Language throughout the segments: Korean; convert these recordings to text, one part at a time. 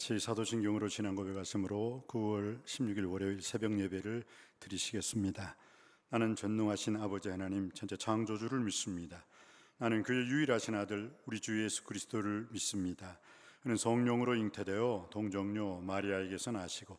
같이 사도신경으로 지난 고백하심으로 9월 16일 월요일 새벽 예배를 드리시겠습니다. 나는 전능하신 아버지 하나님 천재 창조주를 믿습니다. 나는 그의 유일하신 아들 우리 주 예수 그리스도를 믿습니다. 그는 성령으로 잉태되어 동정녀 마리아에게서 나시고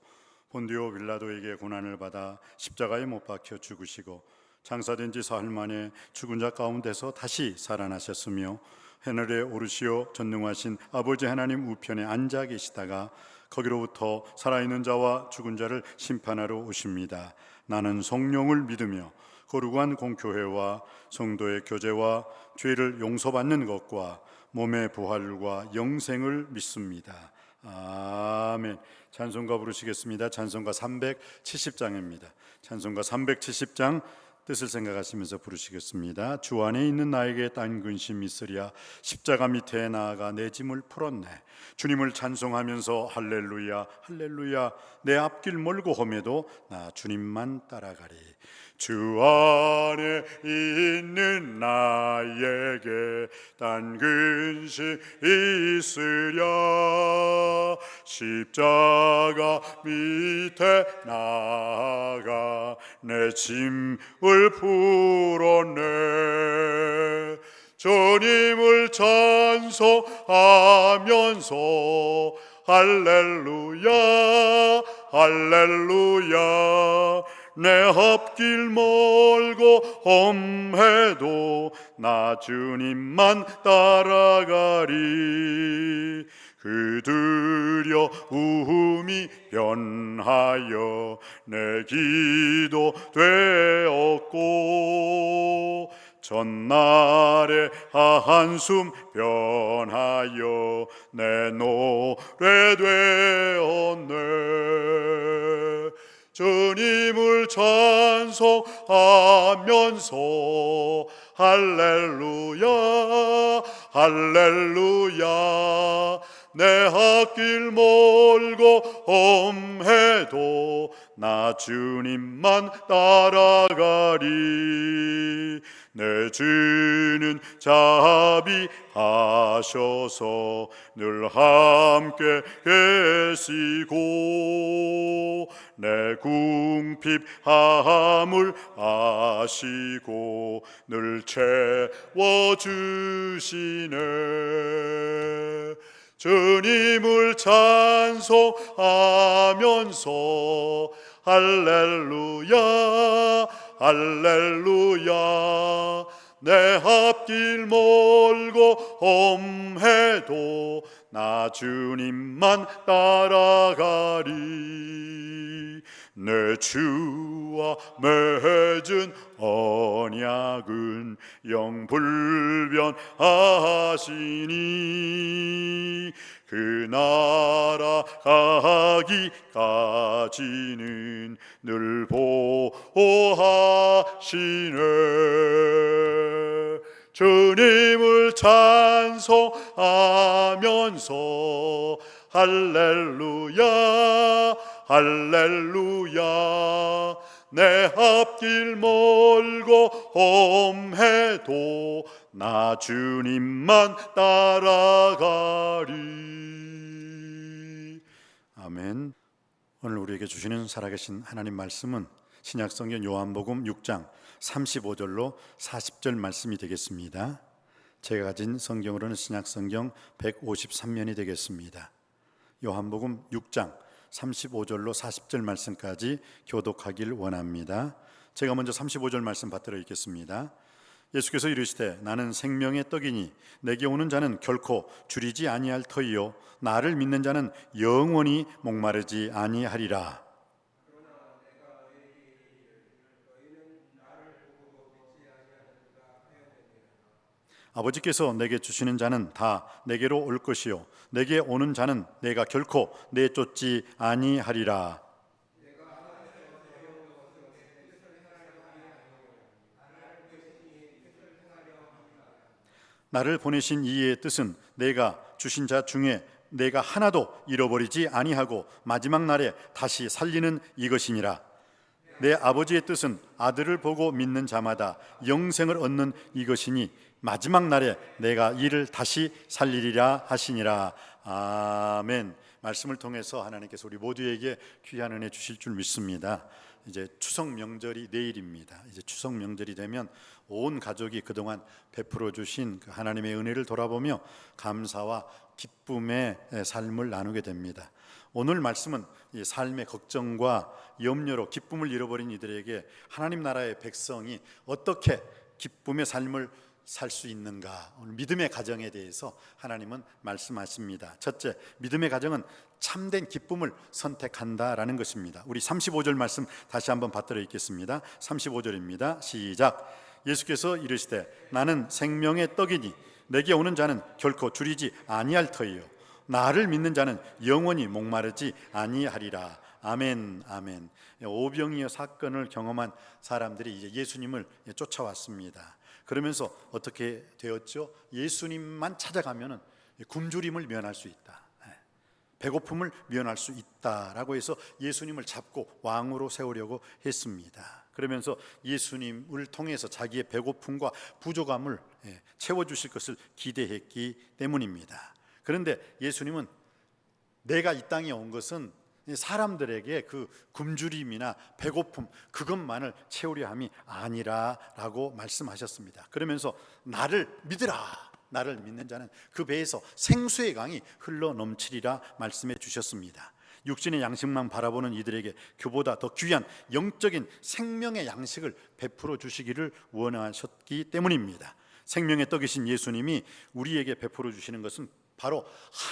본디오 빌라도에게 고난을 받아 십자가에 못 박혀 죽으시고 장사된 지 사흘 만에 죽은 자 가운데서 다시 살아나셨으며 하늘에 오르시어 전능하신 아버지 하나님 우편에 앉아 계시다가 거기로부터 살아있는 자와 죽은 자를 심판하러 오십니다. 나는 성령을 믿으며 거룩한 공교회와 성도의 교제와 죄를 용서받는 것과 몸의 부활과 영생을 믿습니다. 아멘. 찬송가 부르시겠습니다. 찬송가 370장입니다. 찬송가 370장 뜻을 생각하시면서 부르시겠습니다. 주 안에 있는 나에게 딴 근심 있으랴 십자가 밑에 나아가 내 짐을 풀었네. 주님을 찬송하면서 할렐루야 할렐루야 내 앞길 멀고 험해도 나 주님만 따라가리. 주 안에 있는 나에게 딴 근심 있으랴 십자가 밑에 나아가 내 짐을 풀었네. 주님을 찬송하면서 할렐루야 할렐루야 내 앞길 멀고 험해도 나 주님만 따라가리. 그 두려움이 변하여 내 기도 되었고 전날의 한숨 변하여 내 노래 되었네. 주님을 찬송하면서 할렐루야 할렐루야 내 앞길 멀고 험해도 나 주님만 따라가리. 내 주는 자비하셔서 늘 함께 계시고 내 궁핍함을 아시고 늘 채워주시네. 주님을 찬송하면서 할렐루야 할렐루야 내 앞길 멀고 험해도 나 주님만 따라가리. 내 주와 맺은 언약은 영불변하시니 그 나라 가기까지는 늘 보호하시네. 주님을 찬송하면서 할렐루야 할렐루야 내 앞길 멀고 험해도 나 주님만 따라가리. 아멘. 오늘 우리에게 주시는 살아계신 하나님 말씀은 신약성경 요한복음 6장 35절로 40절 말씀이 되겠습니다. 제가 가진 성경으로는 신약성경 153면이 되겠습니다. 요한복음 6장 35절로 40절 말씀까지 교독하길 원합니다. 제가 먼저 35절 말씀 받들어 읽겠습니다. 예수께서 이르시되 나는 생명의 떡이니 내게 오는 자는 결코 줄이지 아니할 터이요 나를 믿는 자는 영원히 목마르지 아니하리라. 아버지께서 내게 주시는 자는 다 내게로 올 것이요 내게 오는 자는 내가 결코 내쫓지 아니하리라. 나를 보내신 이의 뜻은 내가 주신 자 중에 내가 하나도 잃어버리지 아니하고 마지막 날에 다시 살리는 이것이니라. 내 아버지의 뜻은 아들을 보고 믿는 자마다 영생을 얻는 이것이니 마지막 날에 내가 이를 다시 살리리라 하시니라. 아멘. 말씀을 통해서 하나님께서 우리 모두에게 귀한 은혜 주실 줄 믿습니다. 이제 추석 명절이 내일입니다. 이제 추석 명절이 되면 온 가족이 그동안 베풀어 주신 그 하나님의 은혜를 돌아보며 감사와 기쁨의 삶을 나누게 됩니다. 오늘 말씀은 이 삶의 걱정과 염려로 기쁨을 잃어버린 이들에게 하나님 나라의 백성이 어떻게 기쁨의 삶을 살 수 있는가, 오늘 믿음의 가정에 대해서 하나님은 말씀하십니다. 첫째, 믿음의 가정은 참된 기쁨을 선택한다라는 것입니다. 우리 35절 말씀 다시 한번 받들어 읽겠습니다. 35절입니다. 시작. 예수께서 이르시되 나는 생명의 떡이니 내게 오는 자는 결코 줄이지 아니할 터이요 나를 믿는 자는 영원히 목마르지 아니하리라. 아멘, 아멘. 오병이어 사건을 경험한 사람들이 이제 예수님을 쫓아왔습니다. 그러면서 어떻게 되었죠? 예수님만 찾아가면은 굶주림을 면할 수 있다, 배고픔을 면할 수 있다라고 해서 예수님을 잡고 왕으로 세우려고 했습니다. 그러면서 예수님을 통해서 자기의 배고픔과 부족함을 채워주실 것을 기대했기 때문입니다. 그런데 예수님은 내가 이 땅에 온 것은 사람들에게 그 굶주림이나 배고픔 그것만을 채우려 함이 아니라라고 말씀하셨습니다. 그러면서 나를 믿으라, 나를 믿는 자는 그 배에서 생수의 강이 흘러 넘치리라 말씀해 주셨습니다. 육신의 양식만 바라보는 이들에게 그보다 더 귀한 영적인 생명의 양식을 베풀어 주시기를 원하셨기 때문입니다. 생명의 떡이신 예수님이 우리에게 베풀어 주시는 것은 바로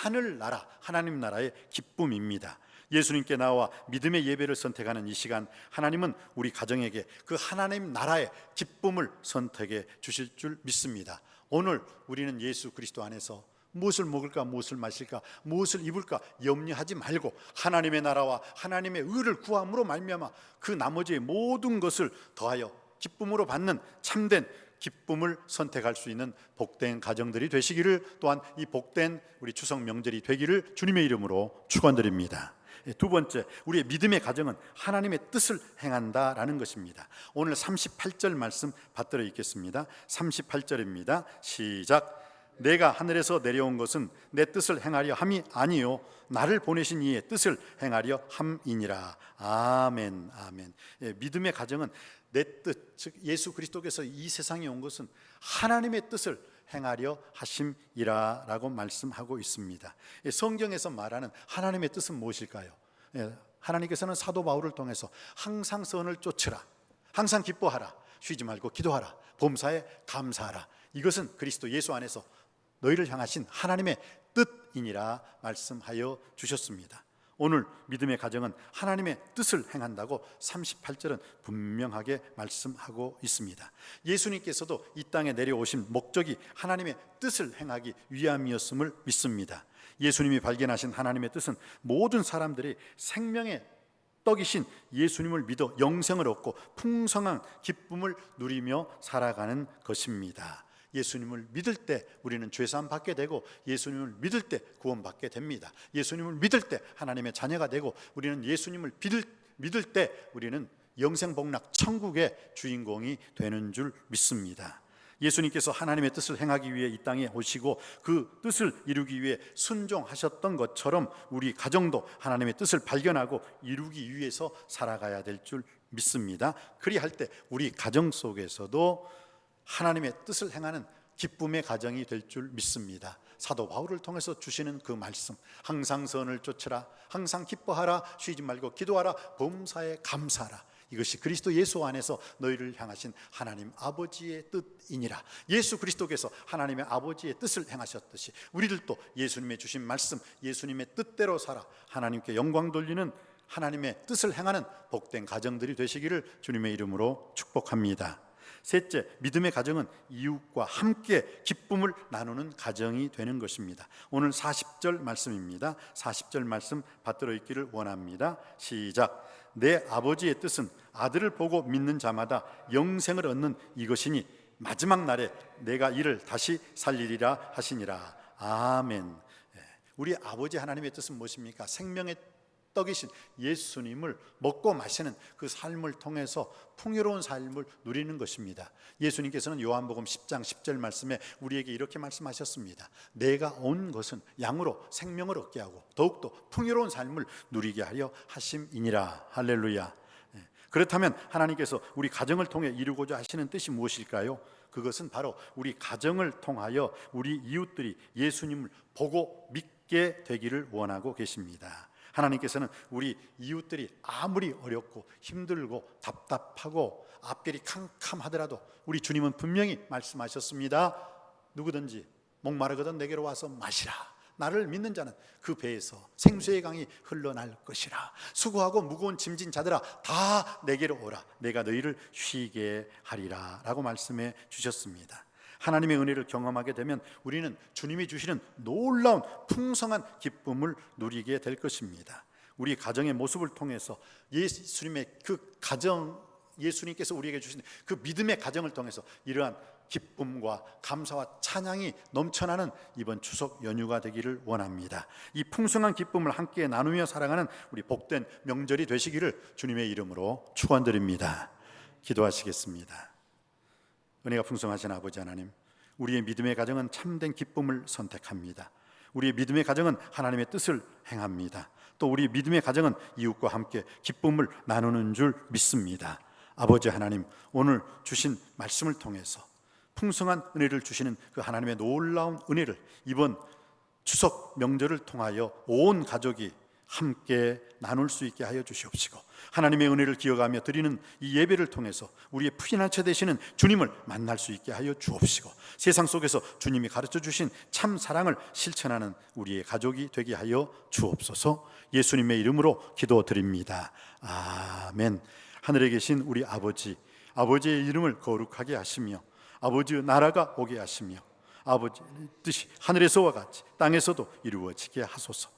하늘나라, 하나님 나라의 기쁨입니다. 예수님께 나와 믿음의 예배를 선택하는 이 시간, 하나님은 우리 가정에게 그 하나님 나라의 기쁨을 선택해 주실 줄 믿습니다. 오늘 우리는 예수 그리스도 안에서 무엇을 먹을까, 무엇을 마실까, 무엇을 입을까 염려하지 말고 하나님의 나라와 하나님의 의를 구함으로 말미암아 그 나머지의 모든 것을 더하여 기쁨으로 받는 참된 기쁨을 선택할 수 있는 복된 가정들이 되시기를, 또한 이 복된 우리 추석 명절이 되기를 주님의 이름으로 축원드립니다. 두 번째, 우리의 믿음의 가정은 하나님의 뜻을 행한다라는 것입니다. 오늘 38절 말씀 받들어 읽겠습니다. 38절입니다. 시작. 내가 하늘에서 내려온 것은 내 뜻을 행하려 함이 아니요 나를 보내신 이의 뜻을 행하려 함이니라. 아멘, 아멘. 믿음의 가정은 내 뜻, 즉 예수 그리스도께서 이 세상에 온 것은 하나님의 뜻을 행하려 하심이라라고 말씀하고 있습니다. 성경에서 말하는 하나님의 뜻은 무엇일까요? 하나님께서는 사도 바울을 통해서 항상 선을 쫓으라, 항상 기뻐하라, 쉬지 말고 기도하라, 범사에 감사하라, 이것은 그리스도 예수 안에서 너희를 향하신 하나님의 뜻이니라 말씀하여 주셨습니다. 오늘 믿음의 가정은 하나님의 뜻을 행한다고 38절은 분명하게 말씀하고 있습니다. 예수님께서도 이 땅에 내려오신 목적이 하나님의 뜻을 행하기 위함이었음을 믿습니다. 예수님이 발견하신 하나님의 뜻은 모든 사람들이 생명의 떡이신 예수님을 믿어 영생을 얻고 풍성한 기쁨을 누리며 살아가는 것입니다. 예수님을 믿을 때 우리는 죄사함 받게 되고, 예수님을 믿을 때 구원받게 됩니다. 예수님을 믿을 때 하나님의 자녀가 되고, 우리는 예수님을 믿을 때 우리는 영생복락 천국의 주인공이 되는 줄 믿습니다. 예수님께서 하나님의 뜻을 행하기 위해 이 땅에 오시고 그 뜻을 이루기 위해 순종하셨던 것처럼 우리 가정도 하나님의 뜻을 발견하고 이루기 위해서 살아가야 될 줄 믿습니다. 그리할 때 우리 가정 속에서도 하나님의 뜻을 행하는 기쁨의 가정이 될 줄 믿습니다. 사도 바울을 통해서 주시는 그 말씀, 항상 선을 쫓으라, 항상 기뻐하라, 쉬지 말고 기도하라, 범사에 감사하라, 이것이 그리스도 예수 안에서 너희를 향하신 하나님 아버지의 뜻이니라. 예수 그리스도께서 하나님의 아버지의 뜻을 행하셨듯이 우리들도 예수님의 주신 말씀, 예수님의 뜻대로 살아 하나님께 영광 돌리는 하나님의 뜻을 행하는 복된 가정들이 되시기를 주님의 이름으로 축복합니다. 셋째, 믿음의 가정은 이웃과 함께 기쁨을 나누는 가정이 되는 것입니다. 오늘 40절 말씀입니다. 40절 말씀 받들어 읽기를 원합니다. 시작. 내 아버지의 뜻은 아들을 보고 믿는 자마다 영생을 얻는 이것이니 마지막 날에 내가 이를 다시 살리리라 하시니라. 아멘. 우리 아버지 하나님의 뜻은 무엇입니까? 생명의 떡이신 예수님을 먹고 마시는 그 삶을 통해서 풍요로운 삶을 누리는 것입니다. 예수님께서는 요한복음 10장 10절 말씀에 우리에게 이렇게 말씀하셨습니다. 내가 온 것은 양으로 생명을 얻게 하고 더욱더 풍요로운 삶을 누리게 하려 하심이니라. 할렐루야. 그렇다면 하나님께서 우리 가정을 통해 이루고자 하시는 뜻이 무엇일까요? 그것은 바로 우리 가정을 통하여 우리 이웃들이 예수님을 보고 믿게 되기를 원하고 계십니다. 하나님께서는 우리 이웃들이 아무리 어렵고 힘들고 답답하고 앞길이 캄캄하더라도 우리 주님은 분명히 말씀하셨습니다. 누구든지 목마르거든 내게로 와서 마시라. 나를 믿는 자는 그 배에서 생수의 강이 흘러날 것이라. 수고하고 무거운 짐진 자들아 다 내게로 오라. 내가 너희를 쉬게 하리라 라고 말씀해 주셨습니다. 하나님의 은혜를 경험하게 되면 우리는 주님이 주시는 놀라운 풍성한 기쁨을 누리게 될 것입니다. 우리 가정의 모습을 통해서 예수님의 그 가정, 예수님께서 우리에게 주신 그 믿음의 가정을 통해서 이러한 기쁨과 감사와 찬양이 넘쳐나는 이번 추석 연휴가 되기를 원합니다. 이 풍성한 기쁨을 함께 나누며 살아가는 우리 복된 명절이 되시기를 주님의 이름으로 축원드립니다. 기도하시겠습니다. 은혜가 풍성하신 아버지 하나님, 우리의 믿음의 가정은 참된 기쁨을 선택합니다. 우리의 믿음의 가정은 하나님의 뜻을 행합니다. 또 우리 믿음의 가정은 이웃과 함께 기쁨을 나누는 줄 믿습니다. 아버지 하나님, 오늘 주신 말씀을 통해서 풍성한 은혜를 주시는 그 하나님의 놀라운 은혜를 이번 추석 명절을 통하여 온 가족이 함께 나눌 수 있게 하여 주시옵시고, 하나님의 은혜를 기억하며 드리는 이 예배를 통해서 우리의 피난처 되시는 주님을 만날 수 있게 하여 주옵시고, 세상 속에서 주님이 가르쳐 주신 참 사랑을 실천하는 우리의 가족이 되게 하여 주옵소서. 예수님의 이름으로 기도드립니다. 아멘. 하늘에 계신 우리 아버지, 아버지의 이름을 거룩하게 하시며 아버지의 나라가 오게 하시며 아버지의 뜻이 하늘에서와 같이 땅에서도 이루어지게 하소서.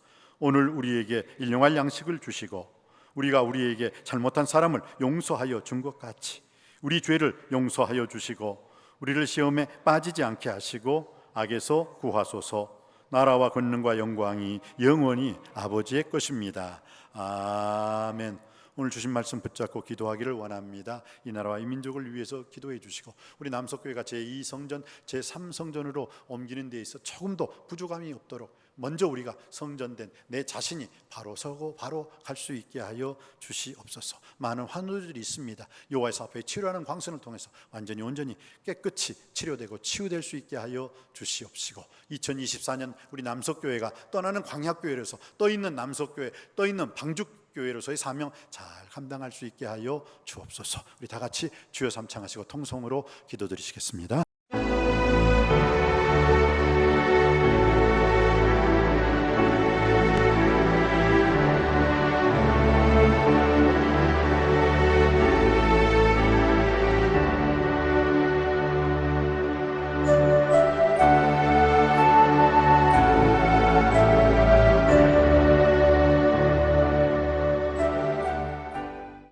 오늘 우리에게 일용할 양식을 주시고 우리가 우리에게 잘못한 사람을 용서하여 준 것 같이 우리 죄를 용서하여 주시고 우리를 시험에 빠지지 않게 하시고 악에서 구하소서. 나라와 권능과 영광이 영원히 아버지의 것입니다. 아멘. 오늘 주신 말씀 붙잡고 기도하기를 원합니다. 이 나라와 이 민족을 위해서 기도해 주시고 우리 남석교회가 제2성전, 제3성전으로 옮기는 데 있어 조금도 부족함이 없도록 먼저 우리가 성전된 내 자신이 바로 서고 바로 갈 수 있게 하여 주시옵소서. 많은 환우들이 있습니다. 여호와의 사업에 치료하는 광선을 통해서 완전히 온전히 깨끗이 치료되고 치유될 수 있게 하여 주시옵시고, 2024년 우리 남석교회가 떠나는 광약교회로서 떠있는 남석교회, 떠있는 방죽교회로서의 사명 잘 감당할 수 있게 하여 주옵소서. 우리 다 같이 주여 삼창하시고 통성으로 기도드리시겠습니다.